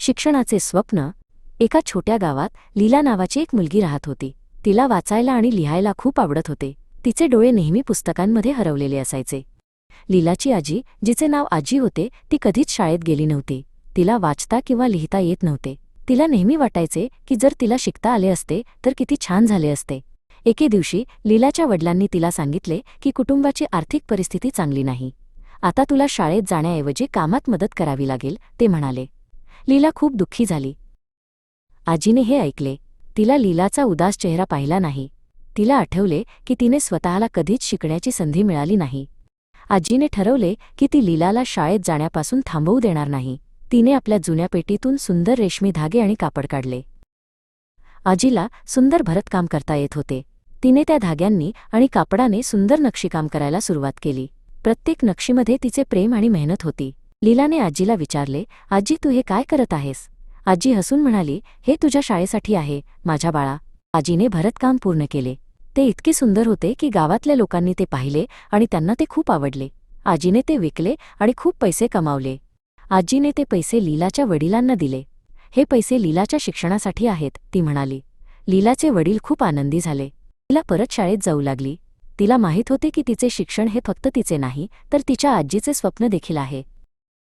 शिक्षणाचे स्वप्न. एका छोट्या गावात लीला नावाची एक मुलगी राहत होती. तिला वाचायला आणि लिहायला खूप आवडत होते. तिचे डोळे नेहमी पुस्तकांमध्ये हरवलेले असायचे. लीलाची आजी, जिचे नाव आजी होते, ती कधीच शाळेत गेली नव्हती. तिला वाचता किंवा लिहिता येत नव्हते. तिला नेहमी वाटायचे की जर तिला शिकता आले असते तर किती छान झाले असते. एके दिवशी लीलाच्या वडिलांनी तिला सांगितले की कुटुंबाची आर्थिक परिस्थिती चांगली नाही. आता तुला शाळेत जाण्याऐवजी कामात मदत करावी लागेल, ते म्हणाले. लीला खूप दुःखी झाली. आजीने हे ऐकले. तिला लीलाचा उदास चेहरा पाहिला नाही. तिला आठवले की तिने स्वतःला कधीच शिकण्याची संधी मिळाली नाही. आजीने ठरवले की ती लीलाला शाळेत जाण्यापासून थांबवू देणार नाही. तिने आपल्या जुन्या पेटीतून सुंदर रेशमी धागे आणि कापड काढले. आजीला सुंदर भरतकाम करता येत होते. तिने त्या धाग्यांनी आणि कापडाने सुंदर नक्षीकाम करायला सुरुवात केली. प्रत्येक नक्षीमध्ये तिचे प्रेम आणि मेहनत होती. लीलाने आजीला विचारले, आजी, तू हे काय करत आहेस? आजी हसून म्हणाली, हे तुझ्या शाळेसाठी आहे, माझ्या बाळा. आजीने भरतकाम पूर्ण केले. ते इतके सुंदर होते की गावातल्या लोकांनी ते पाहिले आणि त्यांना ते खूप आवडले. आजीने ते विकले आणि खूप पैसे कमावले. आजीने ते पैसे लीलाच्या वडिलांना दिले. हे पैसे लीलाच्या शिक्षणासाठी आहेत, ती म्हणाली. लीलाचे वडील खूप आनंदी झाले. लीला परत शाळेत जाऊ लागली. तिला माहीत होते की तिचे शिक्षण हे फक्त तिचे नाही, तर तिच्या आजीचे स्वप्न देखील आहे.